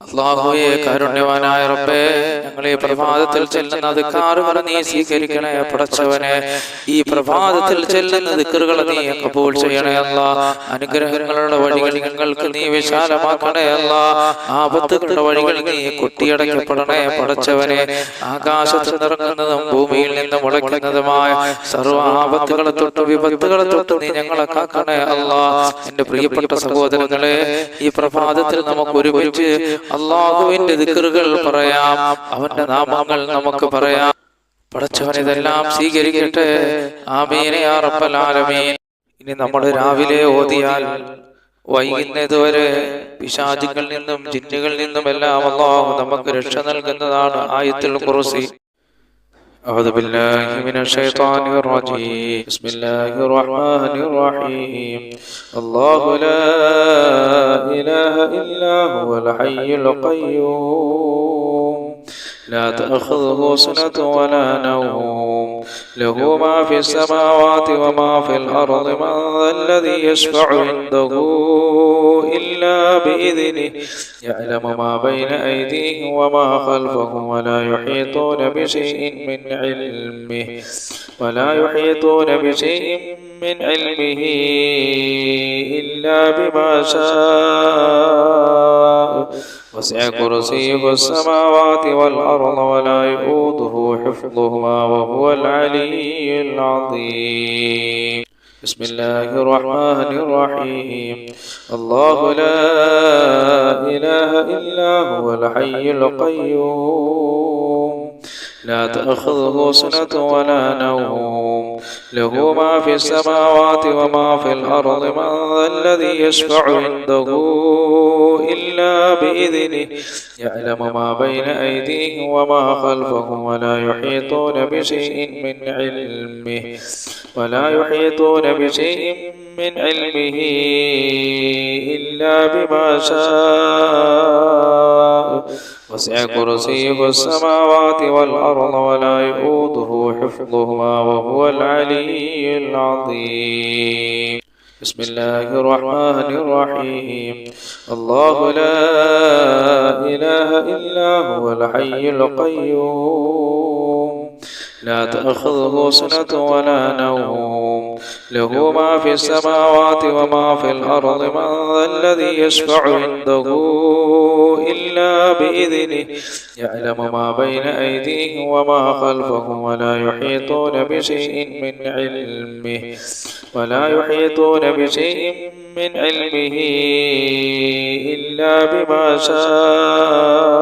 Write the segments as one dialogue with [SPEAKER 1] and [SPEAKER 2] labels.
[SPEAKER 1] അല്ലാഹുവേ കാരുണ്യവാനായ റബ്ബേ, ഞങ്ങൾ ഈ പ്രഭാതത്തിൽ ചെല്ലുന്ന ദിക്റുകൾ നീ സ്വീകരിക്കണേ പടച്ചവനെ. ഈ പ്രഭാതത്തിൽ ചെല്ലുന്ന ദിക്റുകൾ നീ കബൂൽ ചെയ്യണേ അല്ലാഹ്. അനുഗ്രഹങ്ങളുടെ വഴികൾ ഞങ്ങൾക്ക് നീ വിശാലമാക്കണേ അല്ലാഹ്. ആപത്തുകളുടെ വഴികൾ നീ കൊട്ടിയടക്കപ്പെടണേ പടച്ചവനെ. ആകാശത്ത് നിറങ്ങുന്നതും ഭൂമിയിൽ നിന്ന് മുളയ്ക്കുന്നതുമായ സർവ്വ ആപത്തുകളെ തൊട്ട് വിപത്തുകളെ തൊട്ട് നീ ഞങ്ങളെ കാക്കണേ അല്ലാഹ്. എന്റെ പ്രിയപ്പെട്ട സഹോദരങ്ങളെ, ഈ പ്രഭാതത്തിൽ നമുക്ക് ഒരുമിച്ച് അല്ലാഹുവിന്റെ ദിക്റുകൾ പറയാം, അവന്റെ നാമങ്ങൾ നമുക്ക് പറയാം. പടച്ചവൻ ഇതെല്ലാം സ്വീകരിക്കട്ടെ. ആമീൻ യാ റബ്ബൽ ആലമീൻ. ഇനി നമ്മൾ രാവിലെ ഓതിയാൽ വൈകുന്നതുവരെ പിശാചുകളിൽ നിന്നും ജിന്നുകളിൽ നിന്നും എല്ലാം അല്ലാഹു നമുക്ക് രക്ഷ നൽകുന്നതാണ് ആയത്തുൽ ഖുർസി. أعوذ بالله من الشيطان الرجيم. بسم الله الرحمن الرحيم. الله لا إله إلا هو الحي القيوم لا تأخذه سنة ولا نوم له ما في السماوات وما في الأرض من ذا الذي يشفع عنده إلا بإذنه يعلم ما بين أيديهم وما خلفهم ولا يحيطون بشيء من علمه إلا بما شاء وسع كرسيه السماوات والأرض ولا يؤوده حفظهما وهو العلي العظيم. بسم الله الرحمن الرحيم. الله لا إله إلا هو الحي القيوم لا تأخذه سنة ولا نوم له ما في السماوات وما في الأرض من ذا الذي يشفع عنده إلا بإذنه يعلم ما بين أيديهم وما خلفهم ولا يحيطون بشيء من علمه إلا بما شاء وسع كرسيه السماوات والأرض ولا يؤوده حفظهما وهو العلي العظيم. بسم الله الرحمن الرحيم. الله لا إله إلا هو الحي القيوم لا تأخذه سنة ولا نوم له ما في السماوات وما في الأرض من ذا الذي يشفع عنده إلا بإذنه يعلم ما بين أيديهم وما خلفهم ولا يحيطون بشيء من علمه إلا بما شاء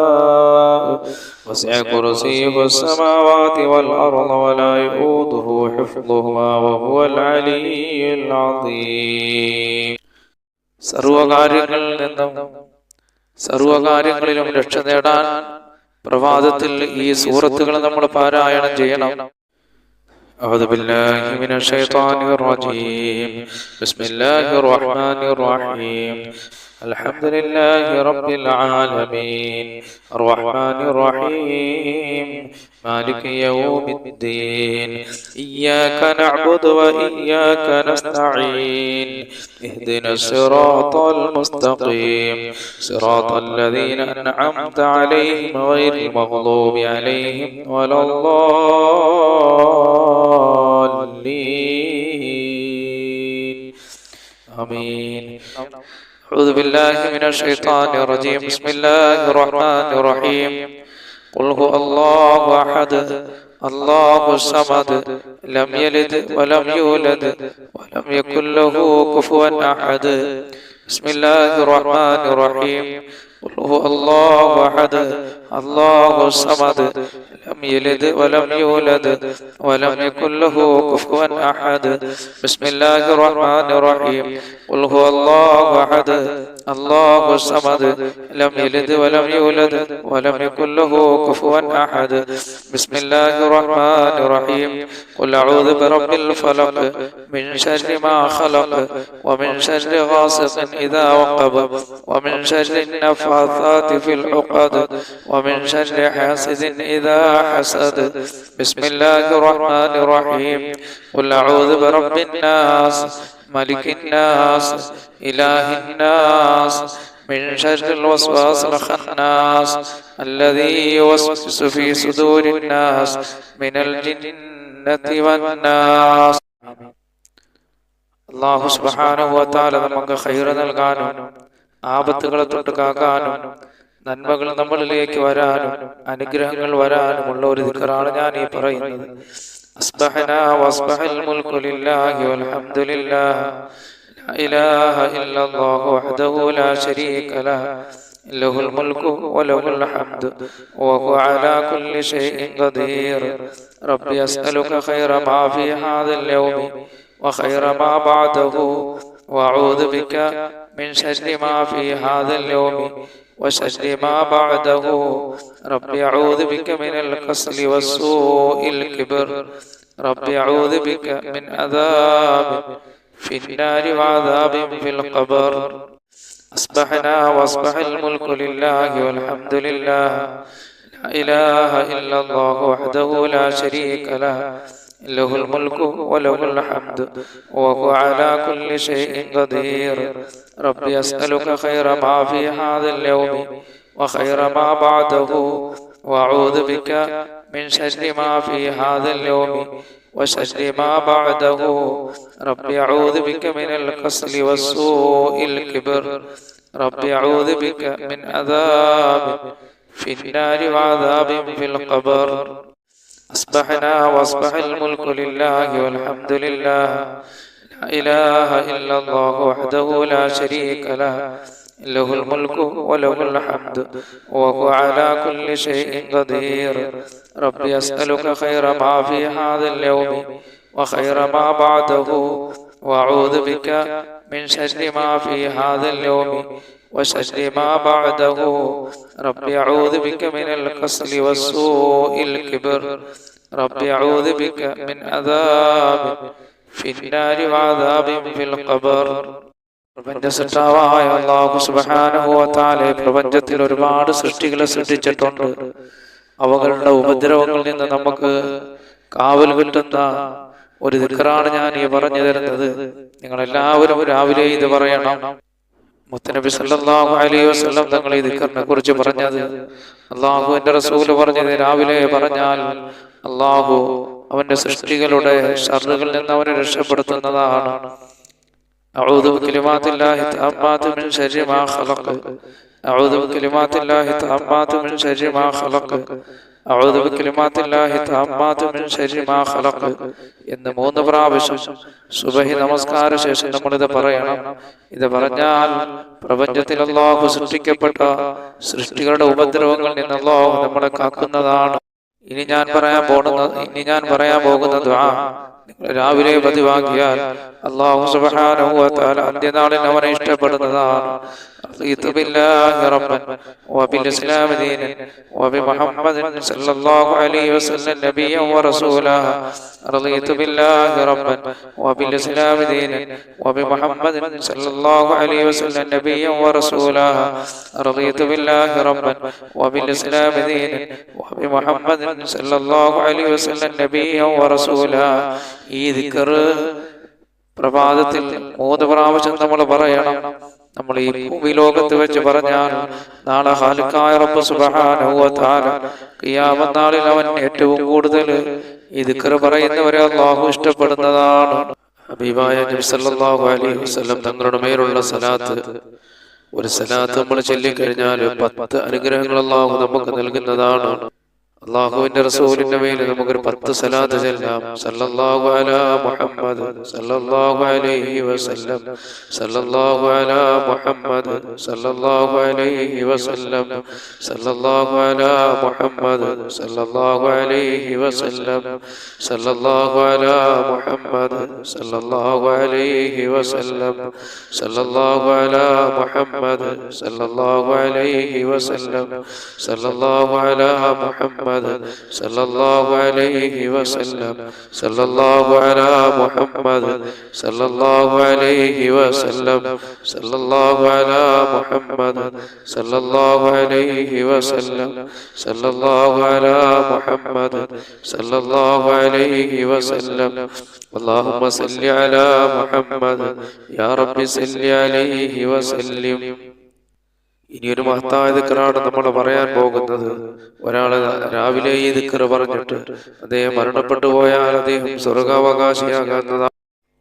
[SPEAKER 1] وسع كرسيه السماوات والأرض ولا يؤوده حفظهما وهو العلي العظيم. സർവകാര്യങ്ങളിലും രക്ഷ നേടാൻ പ്രഭാതത്തിൽ ഈ സൂറത്തുകൾ നമ്മൾ പാരായണം ചെയ്യണം. أعوذ بالله من الشيطان الرجيم. بسم الله الرحمن الرحيم. الحمد لله رب العالمين الرحمن الرحيم مالك يوم الدين إياك نعبد وإياك نستعين اهدنا الصراط المستقيم صراط الذين أنعمت عليهم غير المغضوب عليهم ولا الضالين آمين. أعوذ بالله من الشيطان الرجيم. بسم الله الرحمن الرحيم. قل هو الله أحد الله الصمد لم يلد ولم يولد ولم يكن له كفوا أحد. بسم الله الرحمن الرحيم. قل هو الله أحد الله الصمد لم يلد ولم يولد ولم يكن له كفوا أحد. بسم الله الرحمن الرحيم. قل هو الله أحد الله الصمد لم يلد ولم يولد ولم يكن له كفوا أحد. بسم الله الرحمن الرحيم. قل أعوذ برب الفلق من شر ما خلق ومن شر غاسق إذا وقب ومن شر النفاثات في العقد ومن شر حاسد إذا حسد. بسم الله الرحمن الرحيم. قل أعوذ برب الناس ملك الناس إله الناس من شر الوسواس الخناس الذي يوسوس في صدور الناس من الجنة والناس. അല്ലാഹു സുബ്ഹാനഹു വ തആല നമുക്ക് ഖൈർ നൽകാനും ആപത്തുകളെ തൊട്ട് കാക്കാനും നന്മകൾ നമ്മളിലേക്ക് വരാനും അനുഗ്രഹങ്ങൾ വരാനുമുള്ള ഒരു ദിക്റാണ് ഞാൻ ഈ പറയുന്നത്. അസ്ബഹനാ വസ്ബഹൽ മുൽക്കു ലില്ലാഹി വൽഹംദുലില്ലാഹ് ലാ ഇലാഹ ഇല്ലല്ലാഹു വഹ്ദഹു ലാ ശരീക ലഹു ലഹുൽ മുൽക്കു വലഹുൽ ഹംദു വഹുവ അലാ കുല്ലി ഷൈഇൻ ഖദീർ. റബ്ബി അസ്അലുക ഖൈറ മാ ഫീ ഹാദൽ യൗമി വഖൈറ മാ ബഅദഹു വഅഊദു ബിക മിൻ ശർരി മാ ഫീ ഹാദൽ യൗമി وشر ما بعده ربي أعوذ بك من الكسل والسوء الكبر. ربي أعوذ بك من عذاب في النار وعذاب في القبر. أصبحنا وأصبح الملك لله والحمد لله لا إله إلا الله وحده لا شريك له له الملك وله الحمد وهو على كل شيء قدير. ربي أسألك خير ما في هذا اليوم وخير ما بعده وأعوذ بك من شر ما في هذا اليوم وشر ما بعده. ربي أعوذ بك من الكسل والسوء الكبر. ربي أعوذ بك من عذاب في النار وعذاب في القبر. أصبحنا وأصبح الملك لله والحمد لله لا إله إلا الله وحده لا شريك له له الملك وله الحمد وهو على كل شيء قدير. ربي أسألك خير ما في هذا اليوم وخير ما بعده وأعوذ بك من شر ما في هذا اليوم وشر ما بعده. ربي أعوذ بك من الكسل والسوء الكبر. ربي أعوذ بك من عذاب في النار وعذاب في القبر. പ്രപഞ്ചസൃഷ്ടാവായ അല്ലാഹു സുബ്ഹാനഹു വ തആല പ്രപഞ്ചത്തിൽ ഒരുപാട് സൃഷ്ടികളെ സൃഷ്ടിച്ചിട്ടുണ്ട്. അവകളുടെ ഉപദ്രവങ്ങളിൽ നിന്ന് നമുക്ക് കാവൽ കിട്ടുന്ന ഒരു ദിക്റാണ് ഞാൻ ഈ പറഞ്ഞു തരുന്നത്. നിങ്ങളെല്ലാവരും രാവിലെ ഇത് പറയണം. മുത്തനബി സല്ലല്ലാഹു അലൈഹി വസല്ലം തങ്ങൾ ഈ ദിക്റിനെ കുറിച്ച് പറഞ്ഞത്, അല്ലാഹുവിന്റെ റസൂൽ പറഞ്ഞത്, രാവിലെ പറഞ്ഞാൽ അല്ലാഹു അവന്റെ സൃഷ്ടികളുടെ ശർറുകളിൽ നിന്ന് അവനെ രക്ഷപ്പെടുത്തുന്നതാണ്. അഊദു ബികലിമാത്തില്ലാഹി തഅമ്മാതു മിൻ ശർരി മാ ഖലഖ. അഊദു ബികലിമാത്തില്ലാഹി തഅമ്മാതു മിൻ ശർരി മാ ഖലഖ. അഊദു ബികലിമാത്തില്ലാഹി തഅമ്മാതു മിൻ ശർരി മാ ഖലഖ എന്ന് 3 പ്രാവശ്യം സുബഹി നമസ്കാര ശേഷം നമ്മളിത് പറയണം. ഇത് പറഞ്ഞാൽ പ്രപഞ്ചത്തിൽ അല്ലാഹു സൃഷ്ടിക്കപ്പെട്ട സൃഷ്ടികളുടെ ഉപദ്രവങ്ങളിൽ നിന്ന് അല്ലാഹു നമ്മളെ കാക്കുന്നതാണ്. ഇനി ഞാൻ പറയാൻ പോകുന്ന ദുആ രാവിലെ പതിവാക്കിയാൽ അല്ലാഹു സുബ്ഹാനഹു വ തആല അന്ത്യനാളിൽ അവനെ ഇഷ്ടപ്പെടുന്നതാണ്. റളിതു ബില്ലാഹി റബ്ബൻ വബിൽ ഇസ്ലാമി ദീനൻ വബിമുഹമ്മദിൻ സല്ലല്ലാഹു അലൈഹി വസല്ലം നബിയ്യൻ വറസൂലാ. റളിതു ബില്ലാഹി റബ്ബൻ വബിൽ ഇസ്ലാമി ദീനൻ വബിമുഹമ്മദിൻ സല്ലല്ലാഹു അലൈഹി വസല്ലം നബിയ്യൻ വറസൂലാ. റളിതു ബില്ലാഹി റബ്ബൻ വബിൽ ഇസ്ലാമി ദീനൻ വബിമുഹമ്മദിൻ സല്ലല്ലാഹു അലൈഹി വസല്ലം നബിയ്യൻ വറസൂലാ. ഈ ദിക്ർ പ്രഭാതത്തിൽ 3 പ്രാവശ്യം നമ്മൾ പറയണം. നമ്മൾ ഈ ഭൂമിലോകത്ത് വെച്ച് പറഞ്ഞാൽ നാളെ ഖാലിഖായ റബ്ബ് സുബ്ഹാനഹു വ തആല ഖിയാമത്ത് നാളിൽ അവൻ ഏറ്റവും കൂടുതൽ ഈ ദിക്ർ പറയുന്നവരെ അല്ലാഹു ഇഷ്ടപ്പെടുന്നതാണ്. ഹബീബായ നബി സല്ലല്ലാഹു അലൈഹി വസല്ലം തങ്ങളുടെ മേലുള്ള സലാത്ത്, ഒരു സലാത്ത് നമ്മൾ ചൊല്ലിക്കഴിഞ്ഞാൽ 10 അനുഗ്രഹങ്ങൾ അല്ലാഹു നമുക്ക് നൽകുന്നതാണ്. അല്ലാഹുവിന്റെ റസൂലിന്റെ മേൽ നമുക്കൊരു 10 സലാത്ത് ചൊല്ലാം. സല്ലല്ലാഹു അലാ മുഹമ്മദ് സല്ലല്ലാഹു അലൈഹി വസല്ലം. സല്ലല്ലാഹു അലാ മുഹമ്മദ് സല്ലല്ലാഹു അലൈഹി വസല്ലം. സല്ലല്ലാഹു അലാ മുഹമ്മദ് സല്ലല്ലാഹു അലൈഹി വസല്ലം. സല്ലല്ലാഹു അലാ മുഹമ്മദ് സല്ലല്ലാഹു അലൈഹി വസല്ലം. സല്ലല്ലാഹു അലാ മുഹമ്മദ് സല്ലല്ലാഹു അലൈഹി വസല്ലം. സല്ലല്ലാഹു അലാ മുഹമ്മദ് സല്ലല്ലാഹു അലൈഹി വസല്ലം. സല്ലല്ലാഹു അലാ മുഹമ്മദ് സല്ലല്ലാഹു അലൈഹി വസല്ലം. സല്ലല്ലാഹു അലാ മുഹമ്മദ് സല്ലല്ലാഹു അലൈഹി വസല്ലം. സല്ലല്ലാഹു അലാ മുഹമ്മദ് സല്ലല്ലാഹു അലൈഹി വസല്ലം. اللهم صل على محمد يا رب صل عليه وسلم. ഇനിയൊരു മഹത്തായ ദിക്റാണ് നമ്മൾ പറയാൻ പോകുന്നത്. ഒരാള് രാവിലെ ഈ ദിക്റ് പറഞ്ഞിട്ട് അദ്ദേഹം മരണപ്പെട്ടു പോയാൽ അദ്ദേഹം സ്വർഗാവകാശിയാകുന്നതാണ്.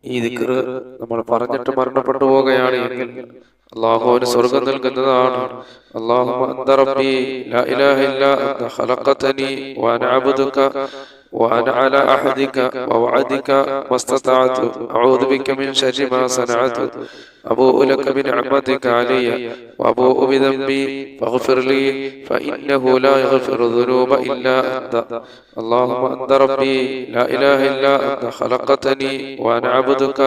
[SPEAKER 1] ഈ ദിക്റ് നമ്മൾ പറഞ്ഞിട്ട് മരണപ്പെട്ടു പോവുകയാണ് എങ്കിൽ അള്ളാഹു അവന് സ്വർഗം നൽകുന്നതാണ്. അല്ലാഹുമ്മ അന്ത റബ്ബി ലാ ഇലാഹ ഇല്ലാ അന്ത ഖലഖതനി വഅന അബ്ദുക وأنا على أحدك ووعدك ما استطعت أعوذ بك من شر ما صنعت أبوء لك بنعمتك علي وأبوء بذنبي فاغفر لي فإنه لا يغفر الذنوب إلا أنت اللهم أنت ربي لا إله إلا أنت خلقتني وأنا عبدك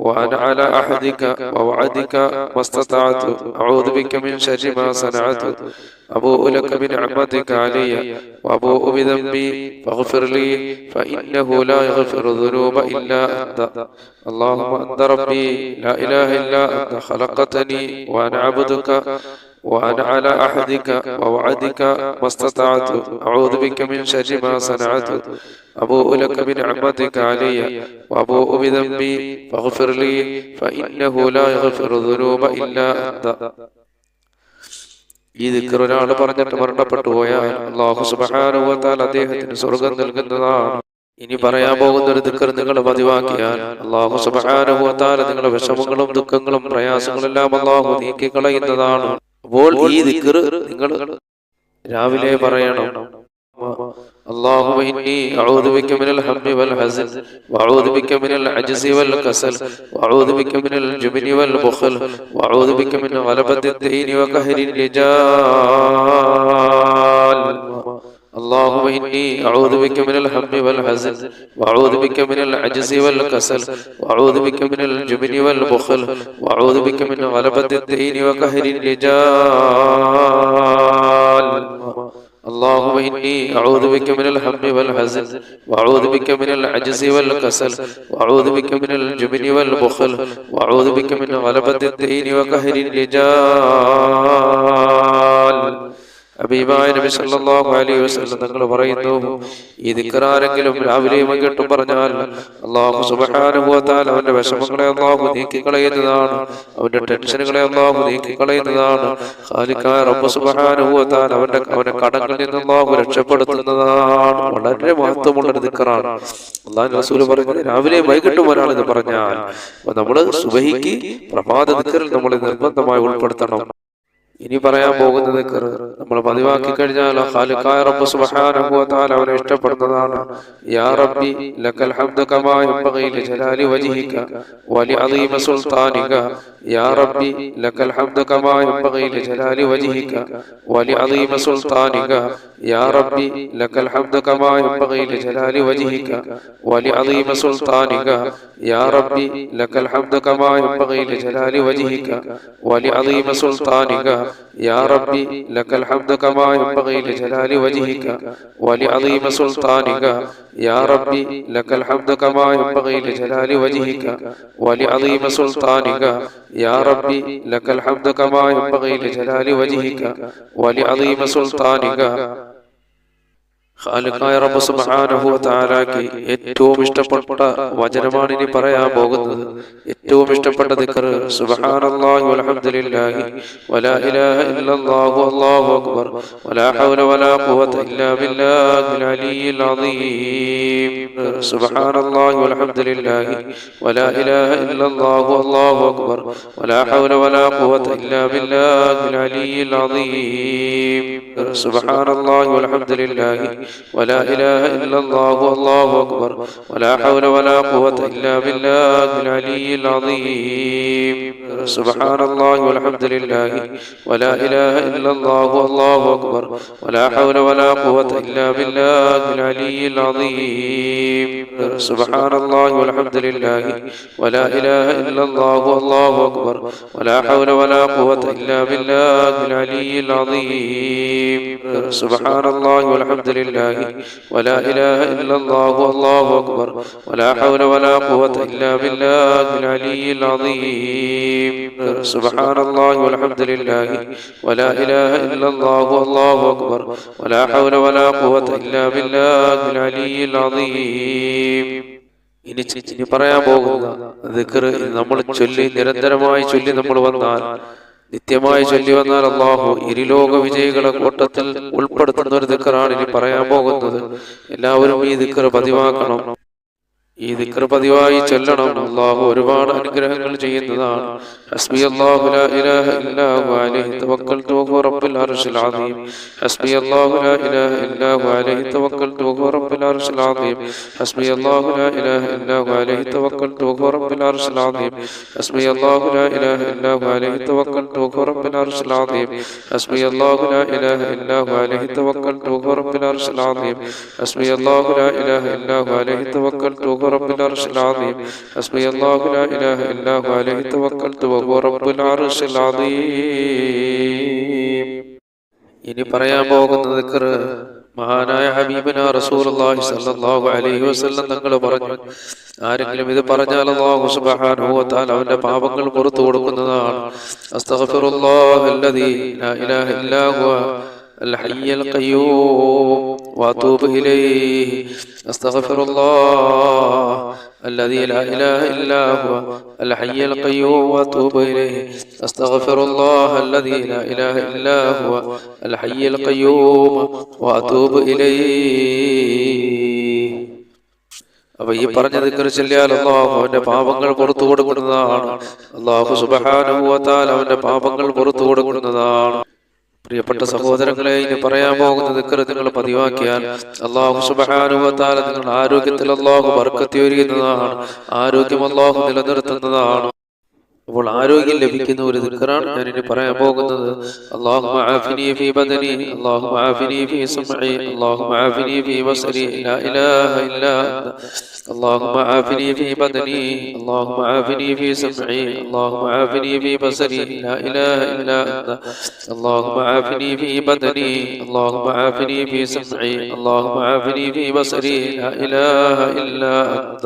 [SPEAKER 1] وأنا على أحدك ووعدك ما استطعت أعوذ بك من شر ما صنعت أبوء لك بنعمتك علي وأبوء بذنبي فاغفر لي فإنه لا يغفر الذنوب إلا أنت اللهم أنت ربي لا إله إلا أنت خلقتني وأنا عبدك وأنا على أحدك ووعدك ما استطعت أعوذ بك من شر ما صنعت أبوء لك بنعمتك علي وأبوء بذنبي فاغفر لي فإنه لا يغفر الذنوب إلا أنت. ഈ ദിക്ർ ഒരാൾ പറഞ്ഞിട്ട് മരണപ്പെട്ടു പോയാൽ അല്ലാഹു സുബ്ഹാനഹു വ തആല അദ്ദേഹത്തിന് സ്വർഗ്ഗം നൽകുന്നതാണ്. ഇനി പറയാൻ പോകുന്ന ഒരു ദിക്ർ നിങ്ങൾ പതിവാക്കിയാൽ അല്ലാഹു സുബ്ഹാനഹു വ തആല നിങ്ങളുടെ വിഷമങ്ങളും ദുഃഖങ്ങളും പ്രയാസങ്ങളെല്ലാം അല്ലാഹു നീക്കിക്കളയുന്നതാണ്. അപ്പോൾ ഈ ദിക്ർ നിങ്ങൾ രാവിലെ പറയണം. اللهم إني أعوذ بك من الهم والحزن وأعوذ بك من العجز والكسل وأعوذ بك من الجبن والبخل وأعوذ بك من غلبة الدين وقهر الرجال اللهم إني أعوذ بك من الهم والحزن وأعوذ بك من العجز والكسل وأعوذ بك من الجبن والبخل وأعوذ بك من غلبة الدين وقهر الرجال اللهم إني أعوذ بك من الهم والحزن وأعوذ بك من العجز والكسل وأعوذ بك من الجبن والبخل وأعوذ بك من غلبة الدين وقهر الرجال. ഹബീബായ നബി സല്ലല്ലാഹു അലൈഹി വസല്ലം തങ്ങൾ പറയുന്നു, ഈ ദിക്ർ ആരെങ്കിലും രാവിലെയും വൈകിട്ടും പറഞ്ഞാൽ അല്ലാഹു സുബ്ഹാനഹു വ തആല അവന്റെ വിഷമങ്ങളെ അല്ലാഹു നീക്കിക്കളയുന്നതാണ്, അവന്റെ ടെൻഷനുകളെ അല്ലാഹു നീക്കിക്കളയുന്നതാണ്. ഖാലിഖായ റബ്ബ് സുബ്ഹാനഹു വ തആല അവന്റെ കടങ്ങളിൽ നിന്ന് അല്ലാഹു രക്ഷപ്പെടുത്തുന്നതാണ്. വളരെ മഹത്വമുള്ള ഒരു ദിക്റാണ്. അല്ലാഹുവിന്റെ റസൂൽ പറഞ്ഞു, രാവിലെയും വൈകിട്ടും ഒരാൾ ഇത് പറഞ്ഞാൽ നമ്മൾ സുബഹിക്ക് പ്രഭാത ദിക്റിൽ നമ്മൾ നിർബന്ധമായി ഉൾപ്പെടുത്തണം. ഇനി പറയാൻ പോകുന്ന ദിക്ർ നമ്മൾ പതിവാക്കി കഴിഞ്ഞാൽ ഖാലിഖായ റബ്ബ് സുബ്ഹാനഹു വ തആല അവനെ ഇഷ്ടപ്പെടുന്നതാണ്. യാ റബ്ബി ലക്കൽ ഹംദു കമാ യൻബഗി ലിജലാലി വജ്ഹിക വലിഅദീമ സുൽത്താനിക യാ റബ്ബി ലക്കൽ ഹംദു കമാ യൻബഗി ലിജലാലി വജ്ഹിക വലിഅദീമ സുൽത്താനിക യാ റബ്ബി ലക്കൽ ഹംദു കമാ യൻബഗി ലിജലാലി വജ്ഹിക വലിഅദീമ സുൽത്താനിക യാ റബ്ബി ലക്കൽ ഹംദു കമാ യൻബഗി ലിജലാലി വജ്ഹിക വലിഅദീമ സുൽത്താനിക يا ربي لك الحمد كما ينبغي لجلال وجهك ولعظيم سلطانك يا ربي لك الحمد كما ينبغي لجلال وجهك ولعظيم سلطانك يا ربي لك الحمد كما ينبغي لجلال وجهك ولعظيم سلطانك. ഖാലിഖായ റബ്ബ് സുബ്ഹാനഹു വ തആലക്ക് ഏറ്റവും ഇഷ്ടപ്പെട്ട വചനമാണ് ഇനി പറയാൻ പോകുന്നത്. ഏറ്റവും ഇഷ്ടപ്പെട്ട ദിക്ർ സുബ്ഹാനല്ലാഹി വൽഹംദുലില്ലാഹി വലാ ഇലാഹ ഇല്ലല്ലാഹു വല്ലാഹു അക്ബർ വലാ ഹൗല വലാ ഖുവത ഇല്ലാ ബില്ലാഹിൽ അലിയ്യിൽ അദീം. സുബ്ഹാനല്ലാഹി വൽഹംദുലില്ലാഹി വലാ ഇലാഹ ഇല്ലല്ലാഹു വല്ലാഹു അക്ബർ വലാ ഹൗല വലാ ഖുവത ഇല്ലാ ബില്ലാഹിൽ അലിയ്യിൽ അദീം. സുബ്ഹാനല്ലാഹി വൽഹംദുലില്ലാഹി ولا إله إلا الله والله أكبر ولا حول ولا قوة إلا بالله العلي العظيم. سبحان الله والحمد لله ولا إله إلا الله والله أكبر ولا حول ولا قوة إلا بالله العلي العظيم. سبحان الله والحمد لله ولا إله إلا الله والله أكبر ولا حول ولا قوة إلا بالله العلي العظيم. سبحان الله والحمد لله ولا إله إلا الله والله أكبر ولا حول ولا قوة إلا بالله العلي العظيم. سبحان الله والحمد لله ولا إله إلا الله والله أكبر ولا حول ولا قوة إلا بالله العلي العظيم. ഇനി പറയാൻ പോകുന്ന ദിക്ർ നമ്മൾ ചൊല്ലി നിരന്തരമായി ചൊല്ലി നമ്മൾ വന്നാൽ നിത്യമായി ചൊല്ലി വന്നാൽ അള്ളാഹു ഇരുലോക വിജയികളെ കൂട്ടത്തിൽ ഉൾപ്പെടുത്തുന്ന ഒരു ദിക്റാണ് ഇനി പറയാൻ പോകുന്നത്. എല്ലാവരും ഈ ദിക്ർ പതിവാക്കണം. ഈ ദിക്ർ പതിവായി ചൊല്ലണം. അല്ലാഹു ഒരുപാട് അനുഗ്രഹങ്ങൾ ചെയ്യുന്നതാണ്. ഹസ്ബി അല്ലാഹു ലാ ഇലാഹ ഇല്ലാ ഹു അലൈഹി തവക്കൽതു വഹുവ റബ്ബുൽ അർശിൽ അദീം. ഹസ്ബി അല്ലാഹു ലാ ഇലാഹ ഇല്ലാ ഹു അലൈഹി തവക്കൽതു വഹുവ റബ്ബുൽ അർശിൽ അദീം. ഹസ്ബി അല്ലാഹു ലാ ഇലാഹ ഇല്ലാ ഹു അലൈഹി തവക്കൽതു വഹുവ റബ്ബുൽ അർശിൽ അദീം. ഹസ്ബി അല്ലാഹു ലാ ഇലാഹ ഇല്ലാ ഹു അലൈഹി തവക്കൽതു വഹുവ റബ്ബുൽ അർശിൽ അദീം. ഹസ്ബി അല്ലാഹു ലാ ഇലാഹ ഇല്ലാ ഹു അലൈഹി തവക്കൽതു വഹുവ റബ്ബുൽ അർശിൽ അദീം. ഹസ്ബി അല്ലാഹു ലാ ഇലാഹ ഇല്ലാ ഹു അലൈഹി തവക്കൽതു رب العرش العظيم. حسبي الله لا إله إلا هو عليه توكلت وهو رب العرش العظيم. ഇനി പറയാൻ പോകുന്ന ദിക്ർ മഹാനായ ഹബീബിന റസൂലുള്ളാഹി സ്വല്ലല്ലാഹു അലൈഹി വസല്ലം തങ്ങൾ പറഞ്ഞു, ആരെങ്കിലും ഇത് പറഞ്ഞാൽ അല്ലാഹു സുബ്ഹാനഹു വ തആല അവന്റെ പാപങ്ങൾ പുറത്തു കൊടുക്കുന്നതാണ്. അസ്തഗ്ഫിറുല്ലാഹല്ലദീ ലാ ഇലാഹ ഇല്ലാ ഹുവ الحي القيوم وأتوب إليه. أستغفر الله الذي لا إله إلا هو الحي القيوم وأتوب إليه. أستغفر الله الذي لا إله إلا هو الحي القيوم وأتوب إليه. അപ്പൊ ഈ പറഞ്ഞ ദിക്ർ ചൊല്ലിയാൽ അല്ലാഹു അവന്റെ പാപങ്ങൾ പുറത്തു കൊടുക്കുന്നതാണ്. അല്ലാഹു സുബ്ഹാനഹു വ തആല അവന്റെ പാപങ്ങൾ പുറത്തു കൊടുക്കുന്നതാണ്. പ്രിയപ്പെട്ട സഹോദരങ്ങളെ, ഇനി പറയാൻ പോകുന്ന ദിക്ർ നിങ്ങൾ പതിവാക്കിയാൽ അല്ലാഹു സുബ്ഹാനഹു വ തആല നിങ്ങളുടെ ആരോഗ്യത്തിൽ അല്ലാഹു ബർക്കത്ത് ചൊരിയുന്നതാണ്. ആരോഗ്യം അല്ലാഹു നിലനിർത്തുന്നതാണ്. അപ്പോൾ ആരോഗ്യം ലഭിക്കുന്ന ഒരു ദിക്റാണ് ഞാൻ ഇനി പറയാൻ പോകുന്നത്. അല്ലാഹുമ്മ ആഫിനി ഫീ ബദനി, അല്ലാഹുമ്മ ആഫിനി ഫീ സമഇ, അല്ലാഹുമ്മ ആഫിനി ഫീ ബസരി, ലാ ഇലാഹ ഇല്ലാ അന്ത. اللهم عافني في بدني، اللهم عافني في سمعي، اللهم عافني في بصري، لا إله إلا أنت. اللهم عافني في بدني، اللهم عافني في سمعي، اللهم عافني في بصري، لا إله إلا أنت.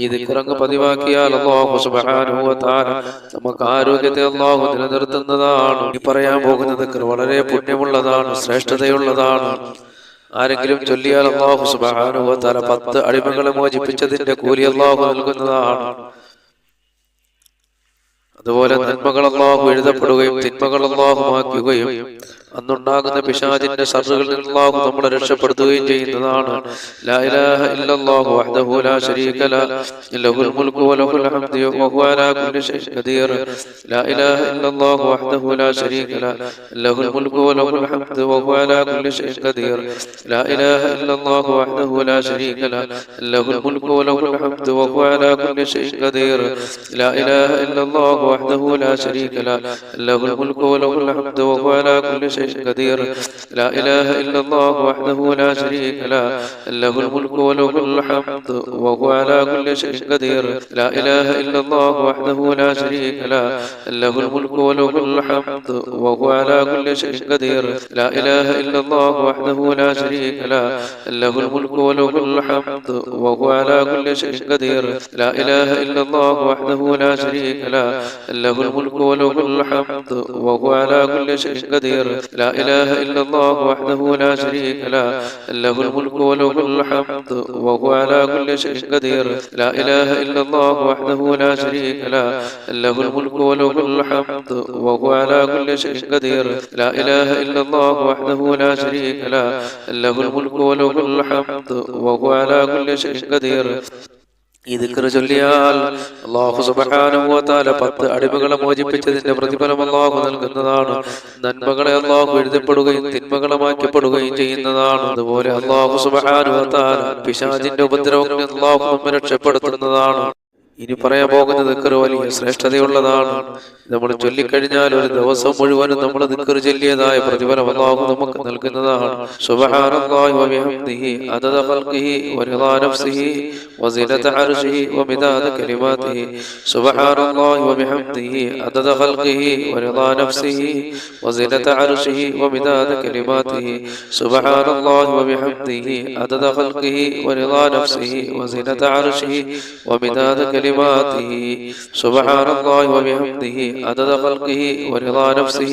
[SPEAKER 1] ഈ ദിക്റങ്ങ് പതിവാക്കിയാൽ അല്ലാഹു സുബ്ഹാനഹു വ തആല നമുക്ക് ആരോഗ്യത്തെ അല്ലാഹു നിലനിർത്തുന്നതാണ്. ഈ പറയാൻ പോകുന്ന ദിക്ർ വളരെ പുണ്യമുള്ളതാണ്, ശ്രേഷ്ഠതയുള്ളതാണ്. ആരെങ്കിലും ചൊല്ലിയാൽ അല്ലാഹു സുബ്ഹാനഹു വ തആല 10 അടിമകളെ മോചിപ്പിച്ചതിന്റെ കൂലി അല്ലാഹു നൽകുന്നതാണ്. അതുപോലെ നന്മകൾ അല്ലാഹു എഴുതപ്പെടുകയും തിന്മകൾ അല്ലാഹു മായ്ക്കുകയും അന്നുണ്ടാകുന്ന പിശാചിന്റെ ശർറുകളിൽ നിന്ന് അല്ലാഹു നമ്മളെ രക്ഷപ്പെടുത്തുകയും ചെയ്യുന്നതാണ്. ലാ ഇലാഹ ഇല്ലല്ലാഹു വഹ്ദഹു ലാ ശരീക ലഹു ലഹുൽ മുൽക്കു വലഹുൽ ഹംദു വഹുവ അലാ കുല്ലി ഷൈഇൻ ഖദീർ. ലാ ഇലാഹ ഇല്ലല്ലാഹു വഹ്ദഹു ലാ ശരീക ലഹു ലഹുൽ മുൽക്കു വലഹുൽ ഹംദു വഹുവ അലാ കുല്ലി ഷൈഇൻ ഖദീർ. ലാ ഇലാഹ ഇല്ലല്ലാഹു വഹ്ദഹു ലാ ശരീക ലഹു ലഹുൽ മുൽക്കു വലഹുൽ ഹംദു വഹുവ അലാ കുല്ലി ഷൈഇൻ ഖദീർ. ലാ ഇലാഹ ഇല്ലല്ലാഹു വഹ്ദഹു ലാ ശരീക ലഹു ലഹുൽ മുൽക്കു വലഹുൽ ഹംദു വഹുവ അലാ കുല്ലി ഷൈഇൻ قدير. لا إله إلا الله وحده لا شريك له له الملك وله الحمد وهو على كل شيء قدير. لا إله إلا الله وحده لا شريك له له الملك وله الحمد وهو على كل شيء قدير. لا إله إلا الله وحده لا شريك له له الملك وله الحمد وهو على كل شيء قدير. لا إله إلا الله وحده لا شريك له له الملك وله الحمد وهو على كل شيء قدير. لا إله إلا الله وحده لا شريك له له الملك وله الحمد وهو على كل شيء قدير. لا إله إلا الله وحده لا شريك له له الملك وله الحمد وهو على كل شيء قدير. لا إله إلا الله وحده لا شريك له له الملك وله الحمد وهو على كل شيء قدير. ഈ ദിക്ർ ചൊല്ലിയാൽ അല്ലാഹു സുബ്ഹാനഹു വ തആല 10 അടിമകളെ മോചിപ്പിച്ചതിന്റെ പ്രതിഫലം അല്ലാഹു നൽകുന്നതാണ്. നന്മകളെ അല്ലാഹു എഴുതപ്പെടുകയും തിന്മകളെ മായ്ക്കപ്പെടുകയും ചെയ്യുന്നതാണ്. അതുപോലെ അല്ലാഹു സുബ്ഹാനഹു വ തആല പിശാചിന്റെ ഉപദ്രവങ്ങളിൽ അല്ലാഹു നമ്മെ രക്ഷപ്പെടുത്തുന്നതാണ്. ഇനി പറയാൻ പോകുന്ന ദിക്ർ വലിയ ശ്രേഷ്ഠതയുള്ളതാണ്. നമ്മൾ ചൊല്ലിക്കഴിഞ്ഞാൽ ഒരു ദിവസം മുഴുവനും നമ്മൾ ദിക്ർ ചൊല്ലിയതായ പ്രതിഫലം അല്ലാഹു നമുക്ക് നൽകുന്നതാണ്. സുബ്ഹാനല്ലാഹി വ ബിഹംദിഹി അദദ ഖൽഖിഹി വ റിദാ നഫ്സിഹി വ സിനത അർശിഹി വ മിദാദ കലിമാതിഹി. സുബ്ഹാനല്ലാഹി വ ബിഹംദിഹി അദദ ഖൽഖിഹി വ റിദാ നഫ്സിഹി വ സിനത അർശിഹി വ മിദാദ കലിമാതിഹി. സുബ്ഹാനല്ലാഹി വ ബിഹംദിഹി അദദ ഖൽഖിഹി വ റിദാ നഫ്സിഹി വ സിനത അർശിഹി വ മിദാദ كلماته. سبحان الله وبحمده عدد خلقه ورضا نفسه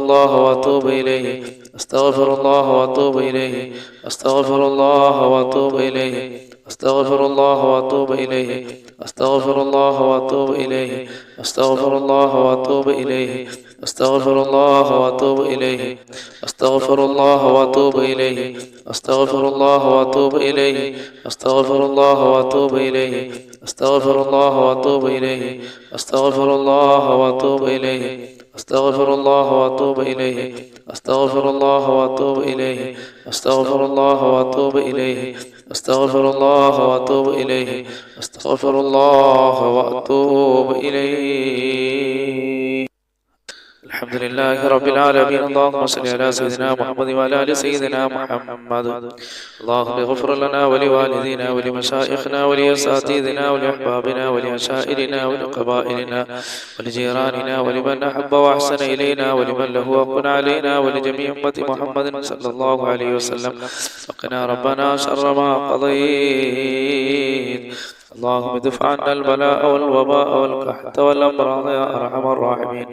[SPEAKER 1] الله وأتوب إليه أستغفر الله وأتوب إليه أستغفر الله وأتوب إليه أستغفر الله وأتوب إليه أستغفر الله وأتوب إليه أستغفر الله وأتوب إليه أستغفر الله وأتوب إليه أستغفر الله وأتوب إليه أستغفر الله وأتوب إليه أستغفر الله وأتوب إليه أستغفر الله وأتوب إليه أستغفر الله وأتوب إليه أستغفر الله وأتوب إليه أستغفر الله وأتوب إليه أستغفر الله وأتوب إليه أستغفر الله وأتوب إليه أستغفر الله وأتوب إليه. الحمد لله رب العالمين. اللهم صل على سيدنا محمد وعلى آل سيدنا محمد. اللهم اغفر لنا ولوالدينا ولمشايخنا ولأساتذتنا ولأحبابنا ولعشائرنا ولقبائلنا ولجيراننا ولمن أحب وأحسن إلينا ولمن له حق علينا ولجميع أمة محمد صلى الله عليه وسلم. وقنا ربنا شر ما قضيت. اللهم ادفع عنا البلاء والوباء والقحط والأمراض يا أرحم الراحمين.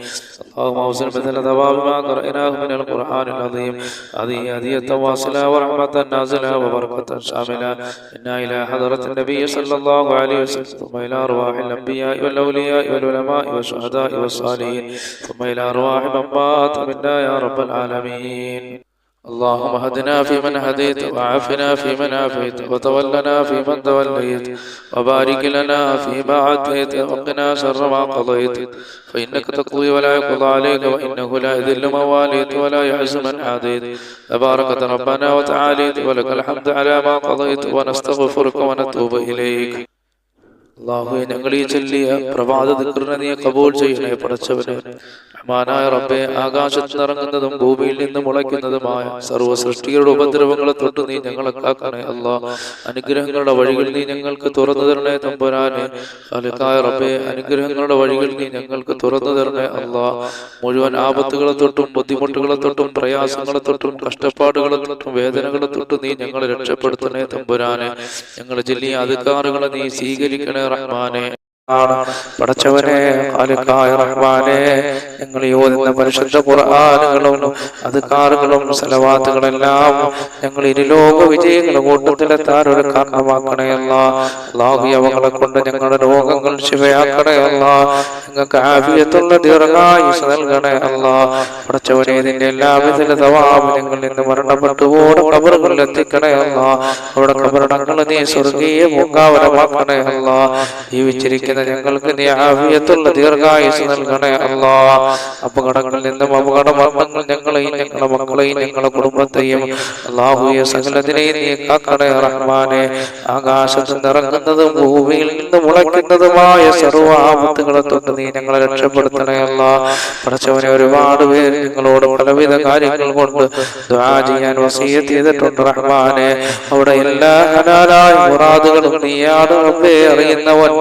[SPEAKER 1] اللهم اوزن مثل ثواب ما قرأناه من القرآن العظيم هذه هدية واصلة ورحمة نازلة وبركة شاملة إنا إلى حضرة النبي صلى الله عليه وسلم ثم إلى أرواح الأنبياء والأولياء والعلماء والشهداء والصالحين ثم إلى أرواح من مات منا يا رب العالمين. اللهم هدنا فيمن هديت وعافنا فيمن عافيت وتولنا فيمن توليت وبارك لنا فيما عافيت وقنا شر ما قضيت فإنك تقضي ولا يقضى عليك وإنه لا يذل من واليت ولا يعز من عاديت تباركت ربنا وتعاليت ولك الحمد على ما قضيت ونستغفرك ونتوب إليك. അല്ലാഹുവേ, ഞങ്ങൾ ഈ ചൊല്ലിയ പ്രഭാത ദിക്റിനെ നീ കബൂൽ ചെയ്യണേ പടച്ചവനെ. റഹ്മാനായ റബ്ബേ, ആകാശത്ത് നിറങ്ങുന്നതും ഭൂമിയിൽ നിന്ന് മുളയ്ക്കുന്നതുമായ സർവ്വ സൃഷ്ടികളുടെ ഉപദ്രവങ്ങളെ തൊട്ട് നീ ഞങ്ങളെ കാക്കണേ അല്ലാഹ്. അനുഗ്രഹങ്ങളുടെ വഴികൾ നീ ഞങ്ങൾക്ക് തുറന്നു തരണേ തമ്പുരാനെ. ഖാലിഖായ റബ്ബേ, അനുഗ്രഹങ്ങളുടെ വഴികൾ നീ ഞങ്ങൾക്ക് തുറന്നു തരണേ അല്ലാഹ്. മുഴുവൻ ആപത്തുകളെ തൊട്ടും ബുദ്ധിമുട്ടുകളെ തൊട്ടും പ്രയാസങ്ങളെ തൊട്ടും കഷ്ടപ്പാടുകളെ തൊട്ടും വേദനകളെ തൊട്ടും നീ ഞങ്ങളെ രക്ഷപ്പെടുത്തണേ തമ്പുരാനെ. ഞങ്ങളുടെ ജില്ലീയ അധികാരികളെ നീ സ്വീകരിക്കണേ റഹ്മാനെ. പടച്ചവനെ, ഖാലിഖായ റഹ്മാനെ, ഞങ്ങൾ ഓതുന്ന പരിശുദ്ധ ഖുർആനുകളും അദ്കാറുകളും സലവാത്തുകളെല്ലാം ഞങ്ങൾ ഇരുലോക വിജയങ്ങളുടെ കൂട്ടത്തിലെത്താൻ ഒരു കാരണമാക്കണേ അല്ലാഹ്. അല്ലാഹു, അവകളെ കൊണ്ട് ഞങ്ങളുടെ രോഗങ്ങൾ ശിവയാക്കണേ അല്ലാഹ്. ഞങ്ങൾക്ക് ആഫിയത്തുള്ള ദീർഘായുസ് നൽകണേ അല്ലാഹ്. പടച്ചവനെ, ഇതിന്റെ എല്ലാവിധ തവാബ് ഞങ്ങൾ ഇന്ന് മരണപ്പെട്ടു പോടെ ഖബറുകളിൽ എത്തിക്കണേ അല്ലാഹ്. അവിടെ ഖബറടങ്ങൾ നീ സ്വർഗീയ പൂങ്കാവനമാക്കണേ അല്ലാഹ്. ജീവിച്ചിരിക്കുന്ന ഞങ്ങൾക്ക് നീ ആഫിയത്തുള്ള ദീർഘായുസ് നൽകണേ അല്ലാഹ്. അപകടങ്ങളിൽ നിന്നും അപകട മരണങ്ങൾ ഞങ്ങളെയും ഞങ്ങളുടെ മക്കളെയും ഞങ്ങളുടെ കുടുംബത്തെയും അല്ലാഹുവേ സകലതിനെയും നീ കാക്കണേ റഹ്മാനെ. ആകാശത്ത് നിറങ്ങുന്നതും ഭൂമിയിൽ നിന്ന് മുളയ്ക്കുന്നതുമായ സർവ്വ ആപത്തുകളെ തൊട്ട് നീ ഞങ്ങളെ രക്ഷപ്പെടുത്തണേ അല്ലാഹ്. പടച്ചവനെ, ഒരുപാട് പേര് ഞങ്ങളോട് പലവിധ കാര്യങ്ങൾ കൊണ്ട് ദുആ ചെയ്യാൻ വസിയ്യത്ത് ചെയ്തിട്ടുണ്ട് റഹ്മാനെ. അവിടെ എല്ലാ ഹലാലായ മുറാദുകളും നീയാണ് റബ്ബേ അറിയുന്നവൻ.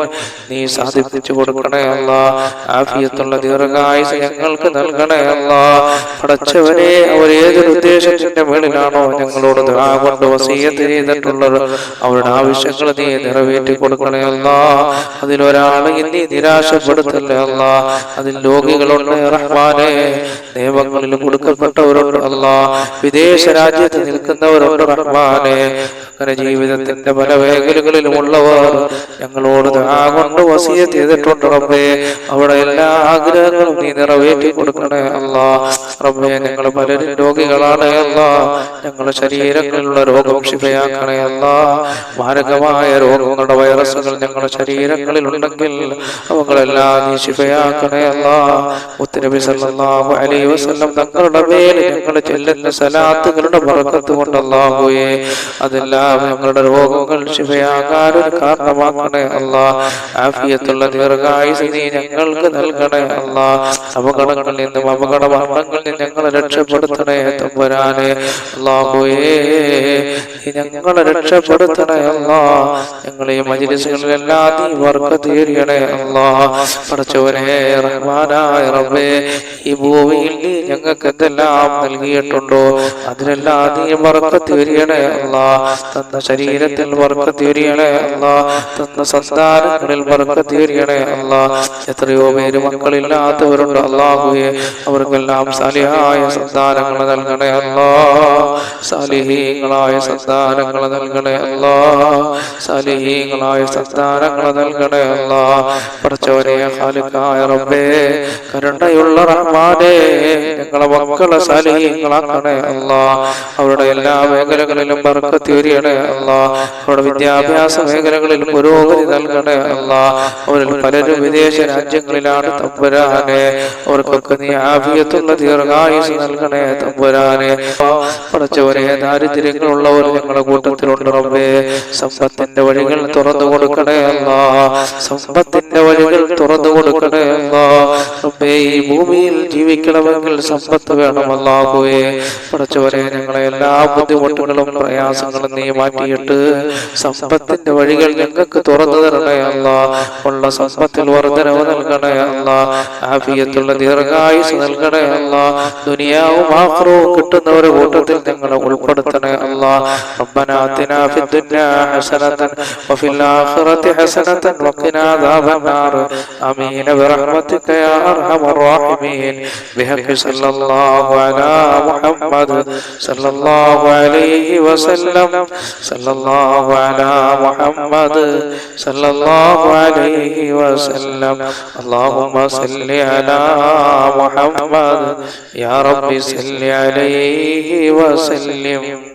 [SPEAKER 1] നീ സാധിപ്പിച്ചു കൊടുക്കണേ അല്ലാഹ്. ആഫിയത്തുള്ള ദീർഘായുസ് ഞങ്ങൾക്ക് നൽകണേ അല്ലാഹ്. പടച്ചവനെ, അവർ ഏതൊരു ഉദ്ദേശത്തിന്റെ മേളിലാണോ ഞങ്ങളോട് ദുആ കൊണ്ട് വസിയ്യത്ത് ചെയ്തിട്ടുള്ളത് അവരുടെ ആവശ്യങ്ങൾ നീ നിറവേറ്റി കൊടുക്കണേ അല്ലാഹ്. അതിലൊരാളെ നീ നിരാശപ്പെടുത്തല്ലേ അല്ലാഹ്. അതിൽ രോഗികളുണ്ട് റഹ്മാനെ, നിയമങ്ങളിൽ കൊടുക്കപ്പെട്ടവരുണ്ട് അല്ലാഹ്, വിദേശ രാജ്യത്ത് നിൽക്കുന്നവരുണ്ട് റഹ്മാനെ. അങ്ങനെ ജീവിതത്തിന്റെ പല മേഖലകളിലുമുള്ളവർ ഞങ്ങളോട് ദുആ കൊണ്ട് വസിയ്യത്ത് ചെയ്തിട്ടുണ്ട് റബ്ബേ. അവിടെ എല്ലാ ആഗ്രഹങ്ങളും നീ നിറവേറ്റി കൊടുക്കണേ അല്ലാഹ്. റബ്ബേ, ഞങ്ങൾ പലരും രോഗികളാണ് അല്ലാഹ്. ഞങ്ങളുടെ ശരീരങ്ങളിലുള്ള രോഗം ശിഫയാക്കണേ അല്ലാഹ്. മാരകമായ രോഗങ്ങളുടെ വൈറസുകൾ ഞങ്ങളുടെ ശരീരങ്ങളിൽ ഉണ്ടെങ്കിൽ അവകളെല്ലാം നീ ശിഫയാക്കണേ അല്ലാഹ്. മുത്തുനബി സല്ലല്ലാഹു അലൈഹി വസല്ലം തങ്ങളുടെ മേൽ ഞങ്ങൾ ചൊല്ലുന്ന സലാത്തുകളുടെ ബറക്കത്ത് കൊണ്ട് അല്ലാഹുവേ അതെല്ലാം ഞങ്ങളുടെ രോഗങ്ങൾ ശിഫയാകാൻ ഒരു കാരണമാക്കണേ അല്ലാഹ്. ആഫിയത്തുള്ള ദീർഘായുസ് നീ ഞങ്ങൾക്ക് നൽകണേ അല്ലാഹ്. അപകടങ്ങളിൽ നിന്നും അപകട മരണങ്ങളിൽ നിന്ന് ഞങ്ങളെ രക്ഷപ്പെടുത്തണേ തമ്പുരാനെ. അല്ലാഹുവേ, ഞങ്ങളെ രക്ഷപ്പെടുത്തണേ അല്ലാഹ്. ഞങ്ങളെ മജ്‌ലിസുകളിലെല്ലാം നീ ബർക്കത്ത് ചെയ്യണേ അല്ലാഹ്. പടച്ചവനെ, റഹ്മാനായ റബ്ബേ, ഈ ഭൂമിയിൽ നീ ഞങ്ങൾക്ക് എന്തെല്ലാം നൽകിയിട്ടുണ്ടോ അതിലെല്ലാം നീ ബർക്കത്ത് ചെയ്യണേ അല്ലാഹ്. തന്ന ശരീരത്തിൽ ബർക്കത്ത് ചെയ്യണേ അല്ലാഹ്. തന്ന സന്താനങ്ങളിൽ ബർക്കത്ത് ബർക്കത്ത് ചൊരിയണേ അല്ലാഹ്. എത്രയോ പേര് മക്കളില്ലാത്തവരുണ്ട് അല്ലാഹുവേ, അവർക്കെല്ലാം സാലിഹായ സന്താനങ്ങൾ നൽകണേ അല്ലാഹ്. സാലിഹീങ്ങളായ സന്താനങ്ങൾ നൽകണേ അല്ലാഹ്. സാലിഹീങ്ങളായ സന്താനങ്ങൾ നൽകണേ അല്ലാഹ്. പടച്ചവനെ ഖാലിഖായ റബ്ബേ, കരുണയുള്ള റഹ്മാനേ, ഞങ്ങളെ മക്കളെ സാലിഹീങ്ങളാക്കണേ അല്ലാഹ്. അവരുടെ എല്ലാ മേഖലകളിലും ബർക്കത്ത് ചൊരിയണേ അല്ലാഹ്. അവരുടെ വിദ്യാഭ്യാസ മേഖലകളിൽ പുരോഗതി നൽകണേ അല്ലാഹ്. അവരിൽ പലരും വിദേശ രാജ്യങ്ങളിലാണ് തമ്പുരാനെ, അവർക്കൊക്കെ നീ ആഫിയത്തുള്ള ദീർഘായുസ് നൽകണേ തമ്പുരാനെ. പടച്ചവനെ ദാരിദ്ര്യങ്ങളുള്ളവർ ഞങ്ങളുടെ കൂട്ടത്തിലുണ്ട് റബ്ബേ, സമ്പത്തിന്റെ വഴികൾ തുറന്നു കൊടുക്കണേ അല്ലാഹ്. സമ്പത്തിന്റെ വഴികൾ തുറന്നു കൊടുക്കണേ അല്ലാഹ്. റബ്ബേ, ഈ ഭൂമിയിൽ ജീവിക്കണമെങ്കിൽ സമ്പത്ത് വേണം അല്ലാഹുവേ. പടച്ചവനെ ഞങ്ങളെ എല്ലാ ബുദ്ധിമുട്ടുകളും പ്രയാസങ്ങളും നീ മാറ്റിയിട്ട് സമ്പത്തിന്റെ വഴികൾ ഞങ്ങൾക്ക് തുറന്നു തരണേ അല്ലാഹ്. ഉള്ള സമ്പത്തിൽ വർദ്ധനവ് നൽകണേ അല്ലാഹ്. ആഫിയത്തുള്ള ദീർഘായുസ് നൽകണേ അല്ലാഹ്. ദുനിയാവും ആഖിറവും കിട്ടുന്നവരുടെ കൂട്ടത്തിൽ ഞങ്ങളെ ഉൾപ്പെടുത്തണേ അല്ലാഹ്. റബ്ബനാ ആതിനാ ഫിദ്ദുനിയാ ഹസനതൻ വഫിൽ ആഖിറതി ഹസനതൻ വഖിനാ അദാബന്നാർ. ആമീൻ ബിറഹ്മതിക യാ അർഹമർ റഹീമീൻ. ബിഹഖി സല്ലല്ലാഹു അലാ മുഹമ്മദ് സല്ലല്ലാഹു അലൈഹി വസല്ലം. സല്ലല്ലാഹു അലാ മുഹമ്മദ് സല്ലല്ലാഹു അലൈഹി വസല്ലം. അല്ലാഹുമ്മ സല്ലി അലാ മുഹമ്മദ് യാ റബ്ബി സല്ലി അലൈഹി വസല്ലം.